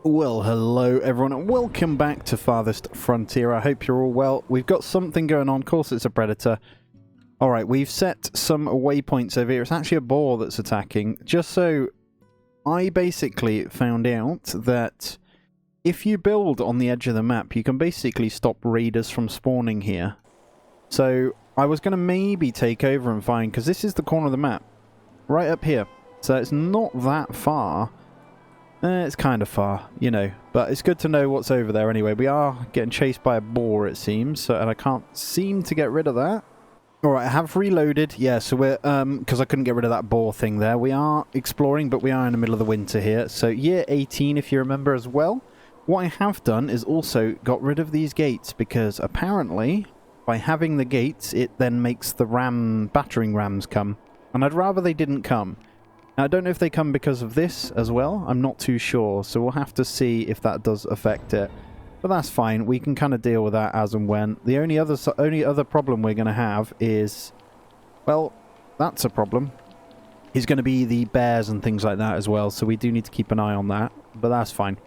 Well, hello everyone and welcome back to Farthest Frontier. I hope you're all well. We've got something going on. Of course it's a predator. Alright, we've set some waypoints over here. It's actually a boar that's attacking. Just so I basically found out that if you build on the edge of the map, you can basically stop raiders from spawning here. So I was going to maybe take over and find, because this is the corner of the map, right up here. So it's not that far. It's kind of far, you know, but it's good to know what's over there anyway. We are getting chased by a boar, it seems, and I can't seem to get rid of that. Alright, I have reloaded. Yeah, so we're, because I couldn't get rid of that boar thing there. We are exploring, but we are in the middle of the winter here. So year 18, if you remember as well. What I have done is also got rid of these gates, because apparently, by having the gates, it then makes the battering rams come. And I'd rather they didn't come. Now, I don't know if they come because of this as well. I'm not too sure, so we'll have to see if that does affect it. But that's fine. We can kind of deal with that as and when. The only other problem we're going to have is, well, that's a problem. Is going to be the bears and things like that as well, so we do need to keep an eye on that. But that's fine.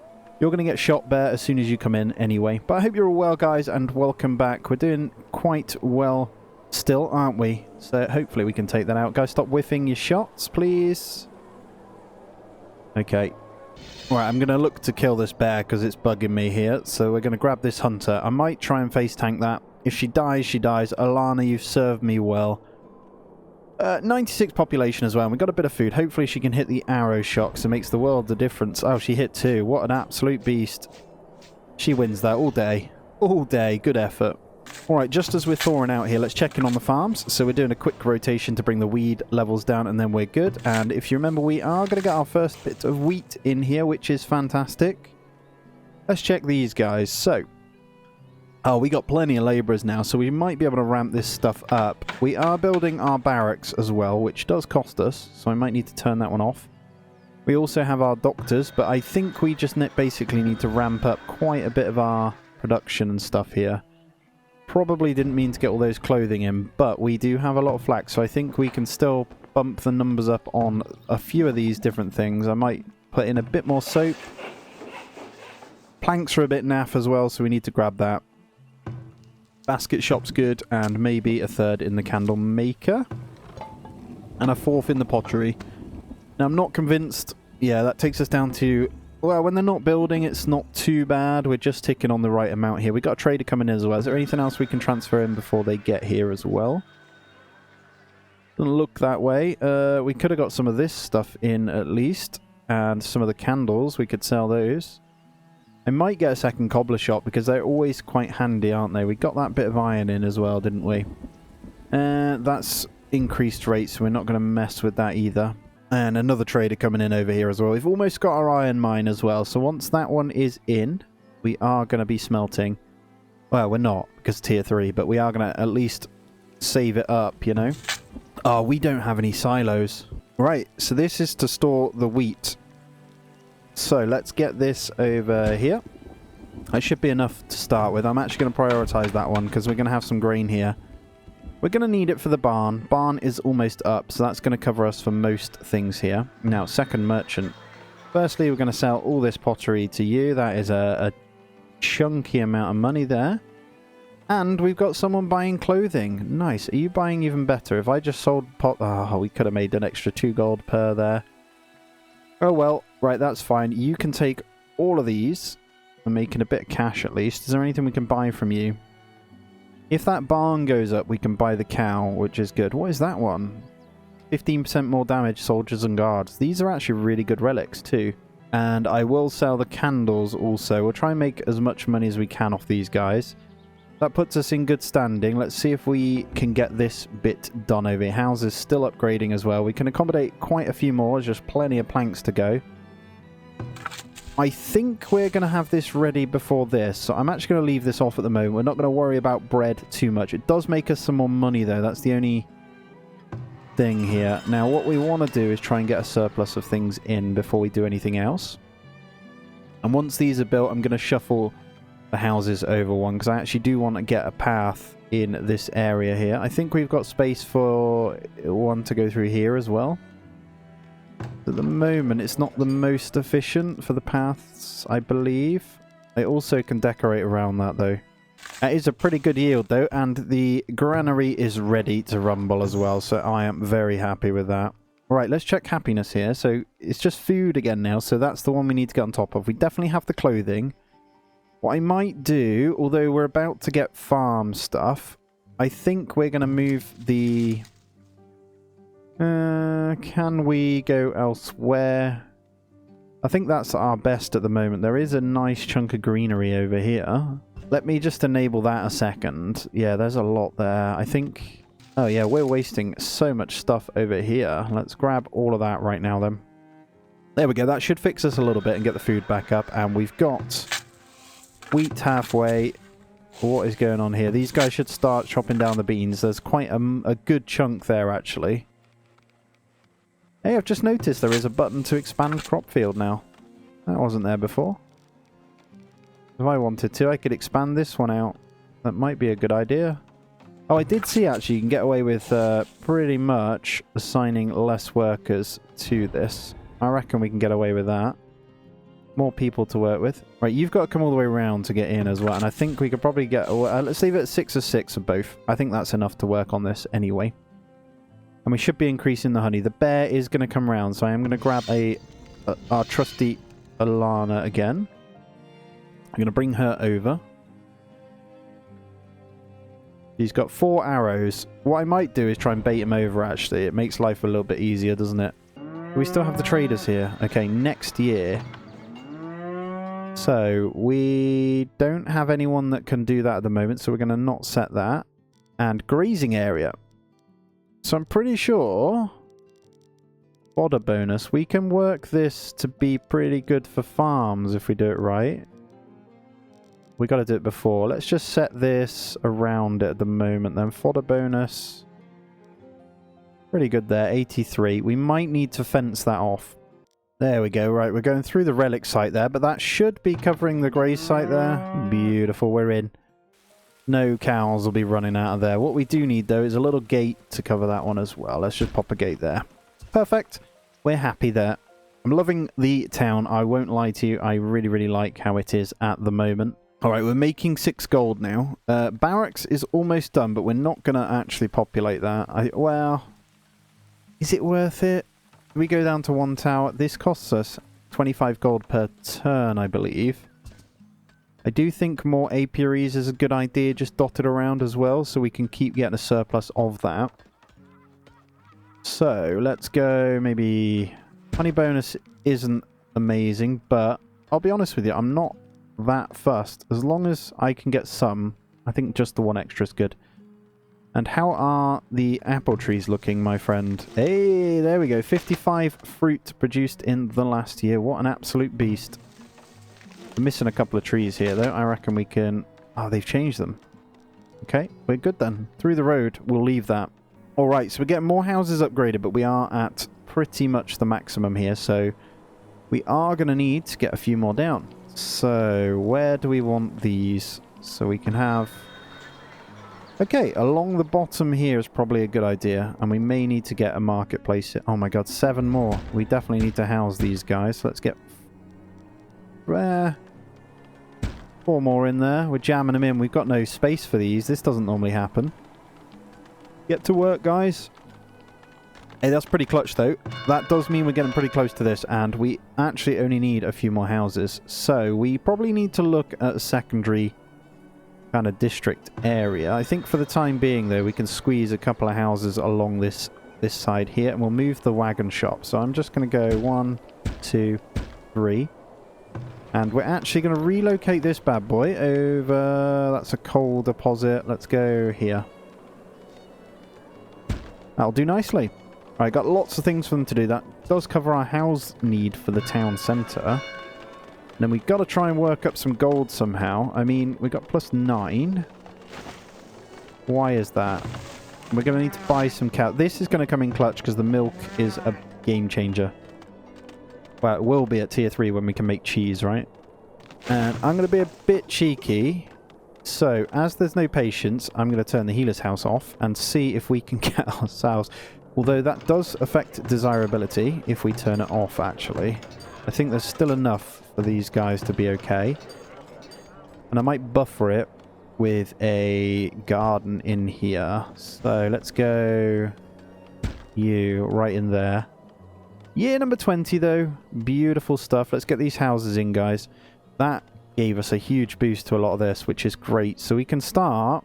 You're going to get shot, bear, as soon as you come in anyway. But I hope you're all well, guys, and welcome back. We're doing quite well still, aren't we? So hopefully we can take that out. Guys, stop whiffing your shots, please. Okay. Right, I'm going to look to kill this bear because it's bugging me here. So we're going to grab this hunter. I might try and face tank that. If she dies, she dies. Alana, you've served me well. 96 population as well. And we've got a bit of food. Hopefully she can hit the arrow shocks. It makes the world the difference. Oh, she hit 2. What an absolute beast. She wins that all day. All day. Good effort. Alright, just as we're thawing out here, let's check in on the farms. So we're doing a quick rotation to bring the weed levels down and then we're good. And if you remember, we are going to get our first bit of wheat in here, which is fantastic. Let's check these guys. So, oh, we got plenty of labourers now, so we might be able to ramp this stuff up. We are building our barracks as well, which does cost us, so I might need to turn that one off. We also have our doctors, but I think we just basically need to ramp up quite a bit of our production and stuff here. Probably didn't mean to get all those clothing in, but we do have a lot of flax, so I think we can still bump the numbers up on a few of these different things. I might put in a bit more soap. Planks are a bit naff as well, so we need to grab that. Basket shop's good, and maybe a third in the candle maker. And a fourth in the pottery. Now, I'm not convinced. Yeah, that takes us down to... Well, when they're not building, it's not too bad. We're just ticking on the right amount here. We've got a trader coming in as well. Is there anything else we can transfer in before they get here as well? Doesn't look that way. We could have got some of this stuff in at least. And some of the candles. We could sell those. I might get a second cobbler shop because they're always quite handy, aren't they? We got that bit of iron in as well, didn't we? That's increased rates, so we're not going to mess with that either. And another trader coming in over here as well. We've almost got our iron mine as well. So once that one is in, we are going to be smelting. Well, we're not because tier 3, but we are going to at least save it up, you know. Oh, we don't have any silos. Right, so this is to store the wheat. So let's get this over here. That should be enough to start with. I'm actually going to prioritize that one because we're going to have some grain here. We're going to need it for the barn. Barn is almost up, so that's going to cover us for most things here. Now, second merchant. Firstly, we're going to sell all this pottery to you. That is a chunky amount of money there. And we've got someone buying clothing. Nice. Are you buying even better? If I just sold pot... Oh, we could have made an extra 2 gold per there. Oh, well. Right, that's fine. You can take all of these. I'm making a bit of cash at least. Is there anything we can buy from you? If that barn goes up, we can buy the cow, which is good. What is that one? 15% more damage, soldiers and guards. These are actually really good relics too. And I will sell the candles also. We'll try and make as much money as we can off these guys. That puts us in good standing. Let's see if we can get this bit done over here. Houses still upgrading as well. We can accommodate quite a few more. There's just plenty of planks to go. I think we're going to have this ready before this, so I'm actually going to leave this off at the moment. We're not going to worry about bread too much. It does make us some more money, though. That's the only thing here. Now, what we want to do is try and get a surplus of things in before we do anything else. And once these are built, I'm going to shuffle the houses over one, because I actually do want to get a path in this area here. I think we've got space for one to go through here as well. At the moment, it's not the most efficient for the paths, I believe. I also can decorate around that, though. That is a pretty good yield, though, and the granary is ready to rumble as well, so I am very happy with that. Right, let's check happiness here. So it's just food again now, so that's the one we need to get on top of. We definitely have the clothing. What I might do, although we're about to get farm stuff, I think we're going to move the... can we go elsewhere? I think that's our best at the moment. There is a nice chunk of greenery over here. Let me just enable that a second. Yeah, there's a lot there. I think... Oh yeah, we're wasting so much stuff over here. Let's grab all of that right now then. There we go. That should fix us a little bit and get the food back up. And we've got wheat halfway. What is going on here? These guys should start chopping down the beans. There's quite a good chunk there, actually. Hey, I've just noticed there is a button to expand crop field now. That wasn't there before. If I wanted to, I could expand this one out. That might be a good idea. Oh, I did see, actually, you can get away with pretty much assigning less workers to this. I reckon we can get away with that. More people to work with. Right, you've got to come all the way around to get in as well. And I think we could probably get... let's leave it at 6 or 6 of both. I think that's enough to work on this anyway. And we should be increasing the honey. The bear is going to come around, so I am going to grab our trusty Alana again. I'm going to bring her over. He's got 4 arrows. What I might do is try and bait him over, actually. It makes life a little bit easier, doesn't it? We still have the traders here. Okay, next year. So, we don't have anyone that can do that at the moment, so we're going to not set that. And grazing area. So I'm pretty sure... Fodder bonus. We can work this to be pretty good for farms if we do it right. We got to do it before. Let's just set this around it at the moment then. Fodder bonus. Pretty good there. 83. We might need to fence that off. There we go. Right, we're going through the relic site there, but that should be covering the graze site there. Beautiful. We're in. No cows will be running out of there. What we do need, though, is a little gate to cover that one as well. Let's just pop a gate there. Perfect. We're happy there. I'm loving the town. I won't lie to you. I really, really like how it is at the moment. Alright, we're making 6 gold now. Barracks is almost done, but we're not going to actually populate that. Well, is it worth it? We go down to 1 tower. This costs us 25 gold per turn, I believe. I do think more apiaries is a good idea, just dotted around as well, so we can keep getting a surplus of that. So, let's go maybe... Honey bonus isn't amazing, but I'll be honest with you, I'm not that fussed. As long as I can get some, I think just the 1 extra is good. And how are the apple trees looking, my friend? Hey, there we go. 55 fruit produced in the last year. What an absolute beast. We're missing a couple of trees here, though. I reckon we can... Oh, they've changed them. Okay, we're good then. Through the road, we'll leave that. Alright, so we're getting more houses upgraded, but we are at pretty much the maximum here, so we are going to need to get a few more down. So, where do we want these? So we can have... Okay, along the bottom here is probably a good idea, and we may need to get a marketplace. Oh my god, 7 more. We definitely need to house these guys. So let's get... 4 more in there. We're jamming them in. We've got no space for these. This doesn't normally happen. Get to work, guys. Hey, that's pretty clutch, though. That does mean we're getting pretty close to this, and we actually only need a few more houses. So we probably need to look at a secondary kind of district area. I think for the time being, though, we can squeeze a couple of houses along this side here, and we'll move the wagon shop. So I'm just going to go 1, 2, 3. And we're actually going to relocate this bad boy over... That's a coal deposit. Let's go here. That'll do nicely. Alright, got lots of things for them to do. That does cover our house need for the town centre. And then we've got to try and work up some gold somehow. I mean, we got +9. Why is that? We're going to need to buy some cow. This is going to come in clutch because the milk is a game changer. Well, it will be at tier 3 when we can make cheese, right? And I'm going to be a bit cheeky. So, as there's no patience, I'm going to turn the healer's house off and see if we can get ourselves Although that does affect desirability if we turn it off, actually. I think there's still enough for these guys to be okay. And I might buffer it with a garden in here. So let's go you right in there. Year number 20, though. Beautiful stuff. Let's get these houses in, guys. That gave us a huge boost to a lot of this, which is great. So we can start,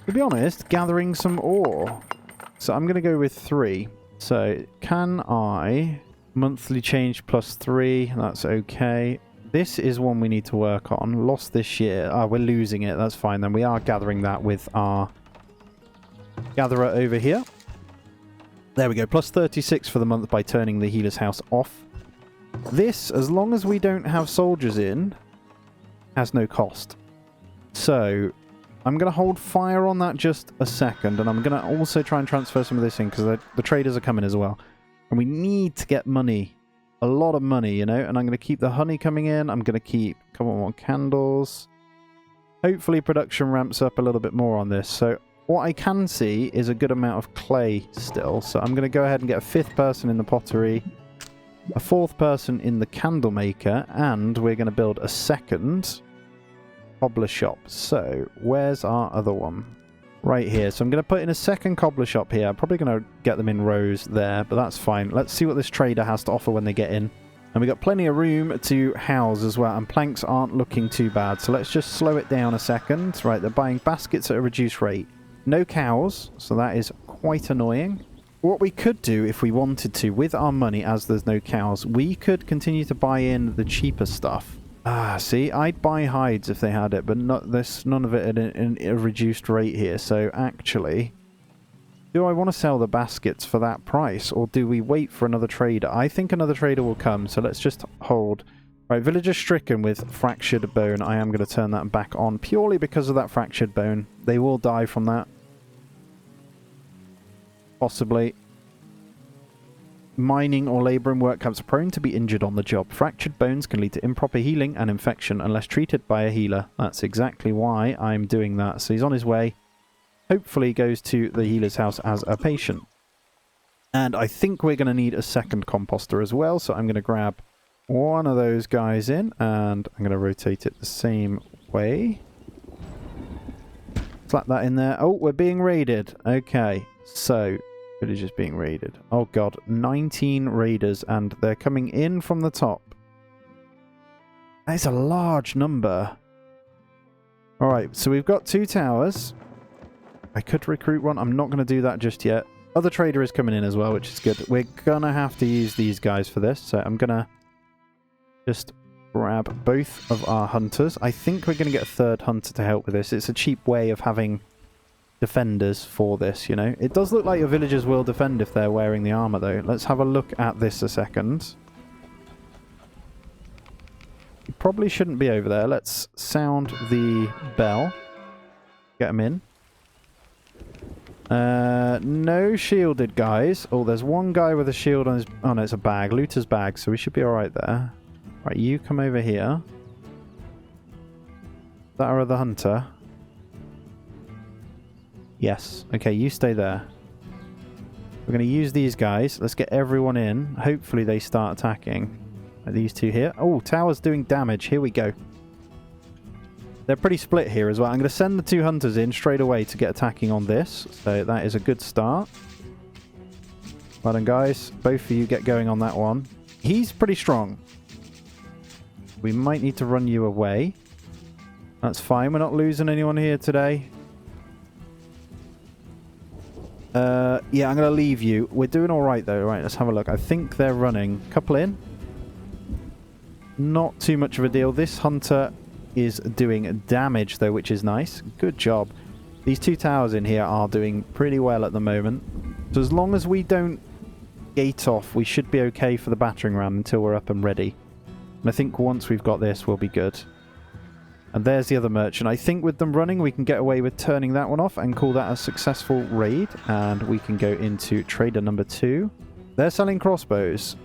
to be honest, gathering some ore. So I'm going to go with 3. So can I... Monthly change +3. That's okay. This is one we need to work on. Lost this year. Ah, we're losing it. That's fine then. We are gathering that with our gatherer over here. There we go. +36 for the month by turning the healer's house off. This, as long as we don't have soldiers in, has no cost. So I'm going to hold fire on that just a second, and I'm going to also try and transfer some of this in, because the traders are coming as well. And we need to get money. A lot of money, you know. And I'm going to keep the honey coming in. I'm going to keep a couple more candles. Hopefully production ramps up a little bit more on this. So what I can see is a good amount of clay still. So I'm going to go ahead and get a 5th person in the pottery, a 4th person in the candle maker, and we're going to build a 2nd cobbler shop. So where's our other one? Right here. So I'm going to put in a 2nd cobbler shop here. I'm probably going to get them in rows there, but that's fine. Let's see what this trader has to offer when they get in. And we've got plenty of room to house as well, and planks aren't looking too bad. So let's just slow it down a second. Right, they're buying baskets at a reduced rate. No cows, so that is quite annoying. What we could do if we wanted to, with our money, as there's no cows, we could continue to buy in the cheaper stuff. Ah, see, I'd buy hides if they had it, but there's none of it at a reduced rate here. So actually, do I want to sell the baskets for that price, or do we wait for another trader? I think another trader will come, so let's just hold. Right, villager stricken with fractured bone. I am going to turn that back on purely because of that fractured bone. They will die from that. Possibly. Mining or labouring workers are prone to be injured on the job. Fractured bones can lead to improper healing and infection unless treated by a healer. That's exactly why I'm doing that. So he's on his way. Hopefully he goes to the healer's house as a patient. And I think we're going to need a 2nd composter as well. So I'm going to grab one of those guys in, and I'm going to rotate it the same way. Slap that in there. Oh, we're being raided. Okay, so... village is being raided. Oh god, 19 raiders, and they're coming in from the top. That is a large number. Alright, so we've got 2 towers. I could recruit one. I'm not going to do that just yet. Other trader is coming in as well, which is good. We're going to have to use these guys for this, so I'm going to just grab both of our hunters. I think we're going to get a 3rd hunter to help with this. It's a cheap way of having defenders for this, you know. It does look like your villagers will defend if they're wearing the armor, though. Let's have a look at this a second. You probably shouldn't be over there. Let's sound the bell. Get them in. No shielded guys. Oh, there's one guy with a shield on his... oh, no, it's a bag. Looter's bag, so we should be alright there. Right, you come over here. Is that our other hunter? Yes. Okay, you stay there. We're going to use these guys. Let's get everyone in. Hopefully they start attacking. Like these 2 here. Oh, tower's doing damage. Here we go. They're pretty split here as well. I'm going to send the 2 hunters in straight away to get attacking on this. So that is a good start. Well done, guys. Both of you get going on that one. He's pretty strong. We might need to run you away. That's fine. We're not losing anyone here today. Yeah, I'm going to leave you. We're doing alright though. Right, let's have a look. I think they're running. Couple in. Not too much of a deal. This hunter is doing damage though, which is nice. Good job. These 2 towers in here are doing pretty well at the moment. So as long as we don't gate off, we should be okay for the battering ram until we're up and ready. And I think once we've got this, we'll be good. And there's the other merchant. I think with them running, we can get away with turning that one off and call that a successful raid. And we can go into trader number 2. They're selling crossbows.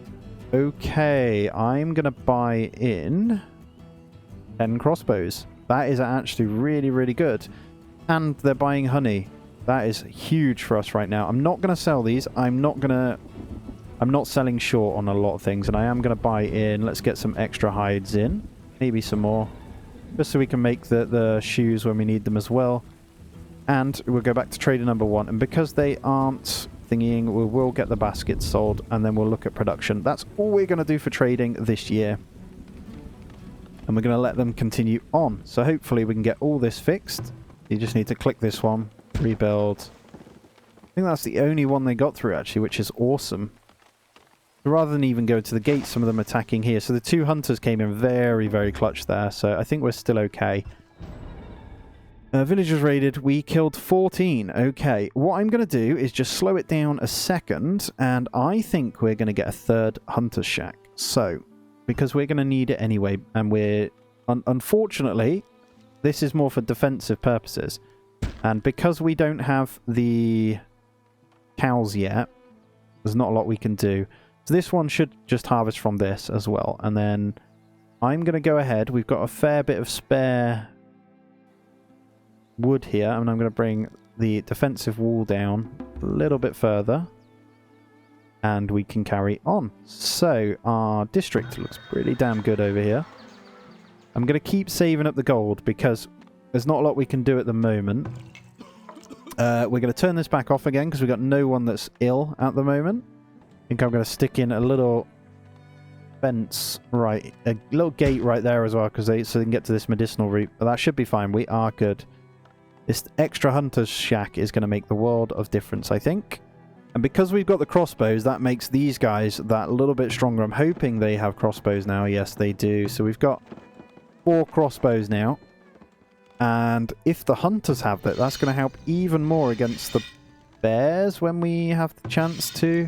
Okay, I'm going to buy in 10 crossbows. That is actually really, really good. And they're buying honey. That is huge for us right now. I'm not going to sell these. I'm not selling short on a lot of things, and I am going to buy in. Let's get some extra hides in. Maybe some more. Just so we can make the shoes when we need them as well. And we'll go back to trader number 1. And because they aren't thingying, we will get the baskets sold, and then we'll look at production. That's all we're going to do for trading this year. And we're going to let them continue on. So hopefully we can get all this fixed. You just need to click this one. Rebuild. I think that's the only one they got through, actually, which is awesome. Rather than even go to the gate, some of them attacking here. So the 2 hunters came in very, very clutch there. So I think we're still okay. Villagers raided. We killed 14. Okay. What I'm going to do is just slow it down a second. And I think we're going to get a 3rd hunter's shack. So, because we're going to need it anyway. And we're... unfortunately, this is more for defensive purposes. And because we don't have the cows yet, there's not a lot we can do. So this one should just harvest from this as well. And then I'm going to go ahead. We've got a fair bit of spare wood here. And I'm going to bring the defensive wall down a little bit further. And we can carry on. So our district looks pretty damn good over here. I'm going to keep saving up the gold because there's not a lot we can do at the moment. We're going to turn this back off again because we've got no one that's ill at the moment. I think I'm going to stick in a little fence, right, a little gate right there as well, because so they can get to this medicinal route. But that should be fine. We are good. This extra hunter's shack is going to make the world of difference, I think. And because we've got the crossbows, that makes these guys that little bit stronger. I'm hoping they have crossbows now. Yes, they do. So we've got 4 crossbows now. And if the hunters have that, that's going to help even more against the bears when we have the chance to.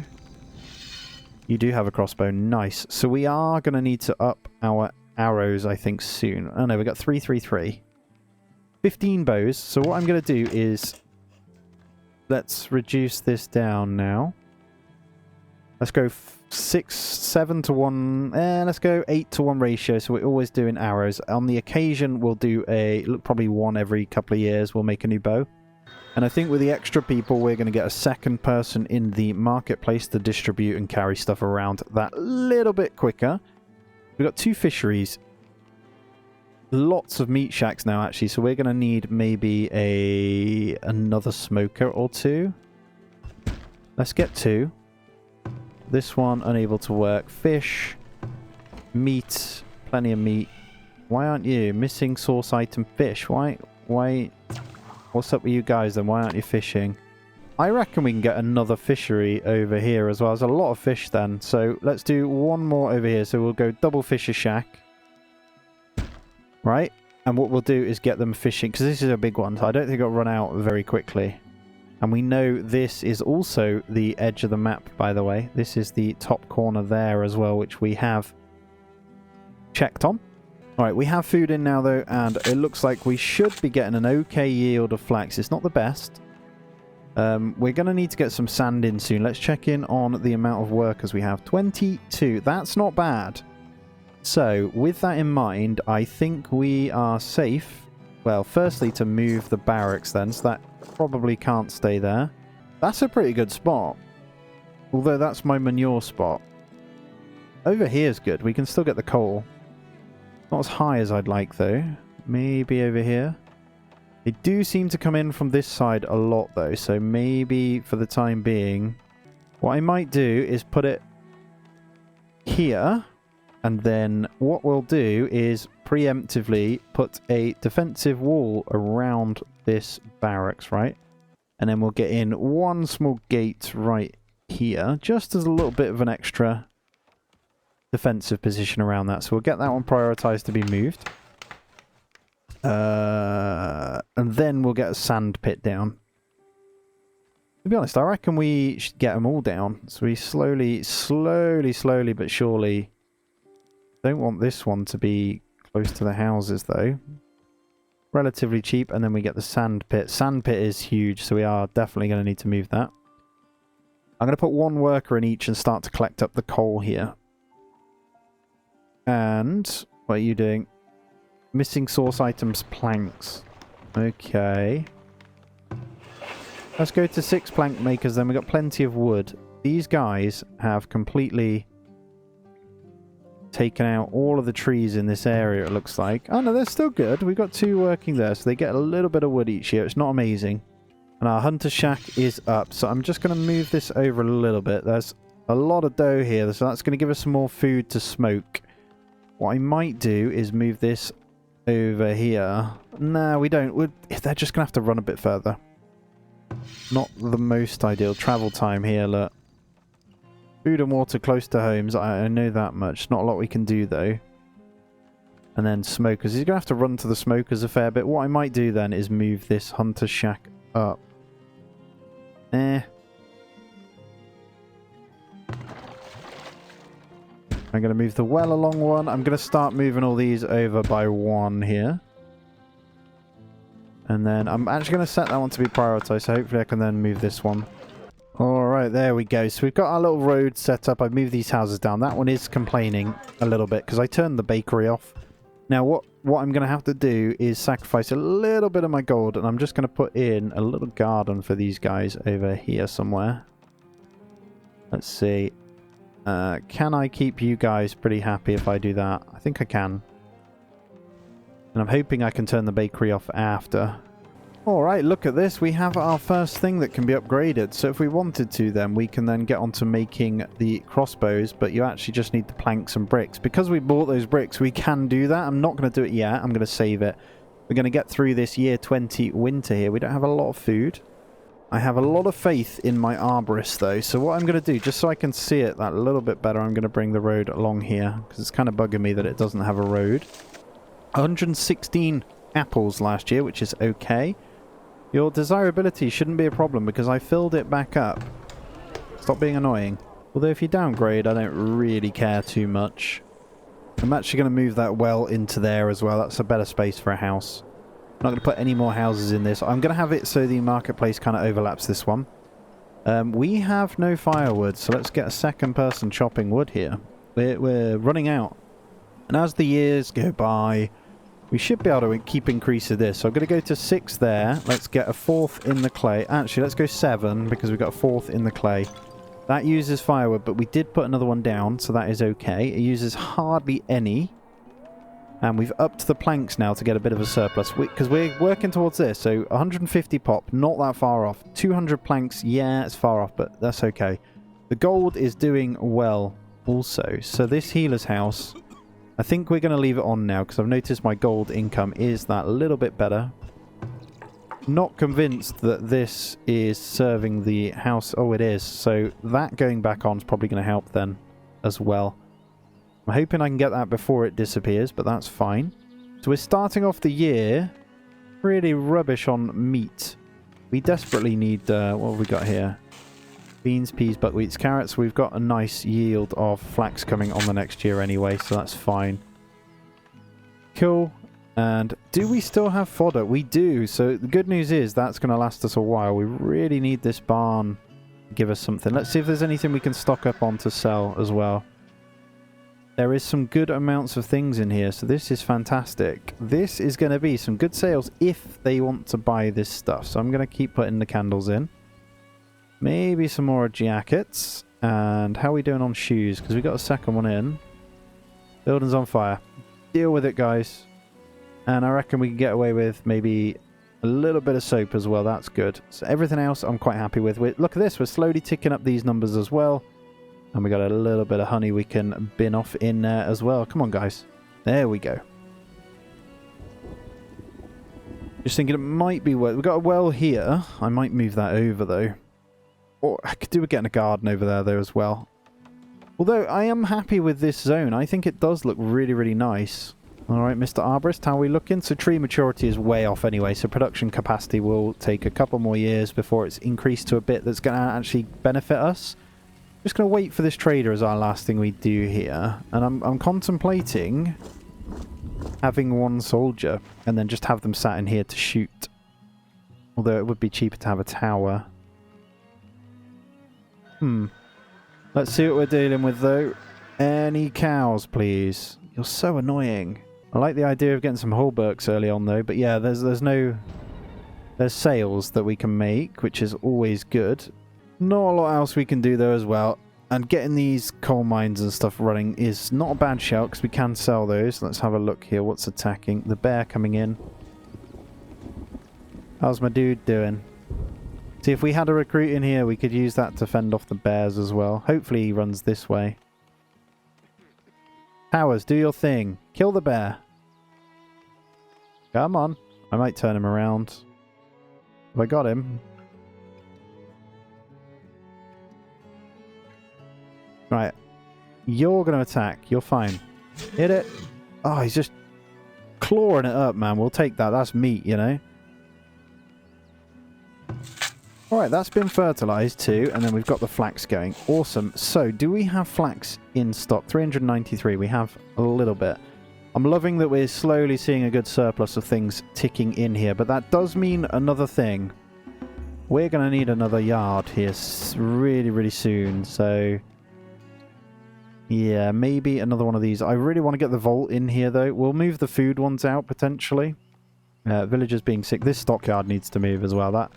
You do have a crossbow. Nice. So we are going to need to up our arrows, I think, soon. Oh no, we got 333. 15 bows. So what I'm going to do is... let's reduce this down now. Let's go 7 to 1. Let's go 8 to 1 ratio. So we're always doing arrows. On the occasion, we'll do probably one every couple of years. We'll make a new bow. And I think with the extra people, we're going to get a 2nd person in the marketplace to distribute and carry stuff around that little bit quicker. We've got 2 fisheries. Lots of meat shacks now, actually. So we're going to need maybe another smoker or 2. Let's get 2. This one unable to work. Fish. Meat. Plenty of meat. Why aren't you? Missing source item fish. Why? What's up with you guys then? Why aren't you fishing? I reckon we can get another fishery over here as well. There's a lot of fish then. So let's do one more over here. So we'll go double fisher shack. Right? And what we'll do is get them fishing. Because this is a big one. So I don't think it'll run out very quickly. And we know this is also the edge of the map, by the way. This is the top corner there as well, which we have checked on. Alright, we have food in now, though, and it looks like we should be getting an okay yield of flax. It's not the best. We're going to need to get some sand in soon. Let's check in on the amount of workers we have. 22. That's not bad. So, with that in mind, I think we are safe. Well, firstly, to move the barracks then, so that probably can't stay there. That's a pretty good spot. Although that's my manure spot. Over here's good. We can still get the coal. Not as high as I'd like, though. Maybe over here. They do seem to come in from this side a lot, though. So maybe for the time being, what I might do is put it here. And then what we'll do is preemptively put a defensive wall around this barracks, right? And then we'll get in one small gate right here, just as a little bit of an extra defensive position around that. So we'll get that one prioritized to be moved. And then we'll get a sand pit down. To be honest, I reckon we should get them all down. So we slowly but surely... Don't want this one to be close to the houses, though. Relatively cheap, and then we get the sand pit. Sand pit is huge, so we are definitely going to need to move that. I'm going to put one worker in each and start to collect up the coal here. And what are you doing? Missing source items, planks. Okay. Let's go to 6 plank makers then. We've got plenty of wood. These guys have completely taken out all of the trees in this area, it looks like. Oh no, they're still good. We've got 2 working there, so they get a little bit of wood each year. It's not amazing. And our hunter shack is up, so I'm just going to move this over a little bit. There's a lot of dough here, so that's going to give us some more food to smoke. What I might do is move this over here. No, we don't. They're just going to have to run a bit further. Not the most ideal travel time here, look. Food and water close to homes, I know that much. Not a lot we can do, though. And then smokers. He's going to have to run to the smokers a fair bit. What I might do then is move this hunter shack up. I'm going to move the well along one. I'm going to start moving all these over by 1 here. And then I'm actually going to set that one to be prioritized, so hopefully I can then move this one. Alright, there we go. So we've got our little road set up. I've moved these houses down. That one is complaining a little bit because I turned the bakery off. Now what I'm going to have to do is sacrifice a little bit of my gold, and I'm just going to put in a little garden for these guys over here somewhere. Let's see. Can I keep you guys pretty happy if I do that? I think I can. And I'm hoping I can turn the bakery off after. Alright, look at this. We have our first thing that can be upgraded. So if we wanted to, then we can then get on to making the crossbows, but you actually just need the planks and bricks. Because we bought those bricks, we can do that. I'm not going to do it yet. I'm going to save it. We're going to get through this year 20 winter here. We don't have a lot of food. I have a lot of faith in my arborist, though. So what I'm going to do, just so I can see it that a little bit better, I'm going to bring the road along here. Because it's kind of bugging me that it doesn't have a road. 116 apples last year, which is okay. Your desirability shouldn't be a problem because I filled it back up. Stop being annoying. Although if you downgrade, I don't really care too much. I'm actually going to move that well into there as well. That's a better space for a house. I'm not going to put any more houses in this. I'm going to have it so the marketplace kind of overlaps this one. We have no firewood, so let's get a second person chopping wood here. We're running out. And as the years go by, we should be able to keep increasing this. So I'm going to go to 6 there. Let's get a 4th in the clay. Actually, let's go 7 because we've got a 4th in the clay. That uses firewood, but we did put another one down, so that is okay. It uses hardly any. And we've upped the planks now to get a bit of a surplus. Because we're working towards this. So 150 pop, not that far off. 200 planks, yeah, it's far off, but that's okay. The gold is doing well also. So this healer's house, I think we're going to leave it on now because I've noticed my gold income is that little bit better. Not convinced that this is serving the house. Oh, it is. So that going back on is probably going to help then as well. I'm hoping I can get that before it disappears, but that's fine. So we're starting off the year really rubbish on meat. We desperately need, what have we got here? Beans, peas, buckwheats, carrots. We've got a nice yield of flax coming on the next year anyway, so that's fine. Cool. And do we still have fodder? We do. So the good news is that's going to last us a while. We really need this barn to give us something. Let's see if there's anything we can stock up on to sell as well. There is some good amounts of things in here, so this is fantastic. This is going to be some good sales if they want to buy this stuff. So I'm going to keep putting the candles in. Maybe some more jackets. And how are we doing on shoes? Because we got a second one in. Building's on fire. Deal with it, guys. And I reckon we can get away with maybe a little bit of soap as well. That's good. So everything else I'm quite happy with. Look at this. We're slowly ticking up these numbers as well. And we got a little bit of honey we can bin off in there as well. Come on, guys. There we go. Just thinking it might be worth... We've got a well here. I might move that over, though. Or I could do with getting a garden over there, though, as well. Although, I am happy with this zone. I think it does look really, really nice. Alright, Mr. Arborist, how are we looking? So tree maturity is way off anyway, so production capacity will take a couple more years before it's increased to a bit that's going to actually benefit us. Just going to wait for this trader as our last thing we do here. And I'm contemplating having one soldier and then just have them sat in here to shoot. Although it would be cheaper to have a tower. Let's see what we're dealing with, though. Any cows, please? You're so annoying. I like the idea of getting some Holbergs early on, though. But yeah, there's no There's sails that we can make, which is always good. Not a lot else we can do though as well. And getting these coal mines and stuff running is not a bad shout because we can sell those. Let's have a look here. What's attacking? The bear coming in. How's my dude doing? See, if we had a recruit in here, we could use that to fend off the bears as well. Hopefully he runs this way. Towers, do your thing. Kill the bear. Come on. I might turn him around. Have I got him? Right. You're going to attack. You're fine. Hit it. Oh, he's just clawing it up, man. We'll take that. That's meat, you know. Alright, that's been fertilized too, and then we've got the flax going. Awesome. So, do we have flax in stock? 393. We have a little bit. I'm loving that we're slowly seeing a good surplus of things ticking in here, but that does mean another thing. We're going to need another yard here really, really soon, so... yeah, maybe another one of these. I really want to get the vault in here, though. We'll move the food ones out, potentially. Villagers being sick. This stockyard needs to move as well. That...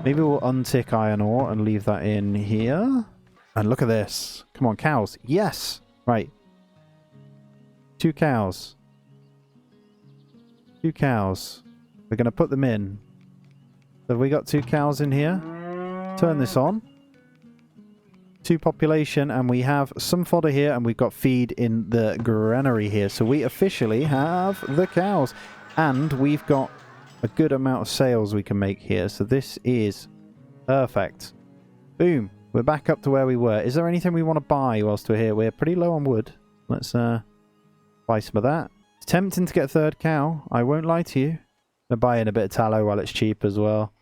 maybe we'll untick iron ore and leave that in here. And look at this. Come on, cows. Yes! Right. 2 cows. 2 cows. We're going to put them in. So have we got 2 cows in here? Turn this on. 2 population, and we have some fodder here, and we've got feed in the granary here. So we officially have the cows. And we've got a good amount of sales we can make here. So this is perfect. Boom. We're back up to where we were. Is there anything we want to buy whilst we're here? We're pretty low on wood. Let's buy some of that. It's tempting to get a 3rd cow. I won't lie to you. I'll buy in a bit of tallow while it's cheap as well.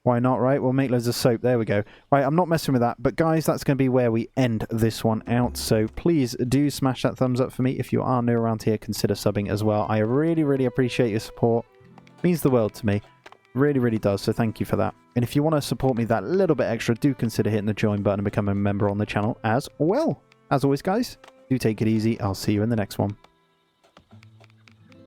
Why not, right? We'll make loads of soap. There we go. Right, I'm not messing with that. But guys, that's going to be where we end this one out. So please do smash that thumbs up for me. If you are new around here, consider subbing as well. I really, really appreciate your support. It means the world to me. Really, really does. So thank you for that. And if you want to support me that little bit extra, do consider hitting the join button and becoming a member on the channel as well. As always, guys, do take it easy. I'll see you in the next one.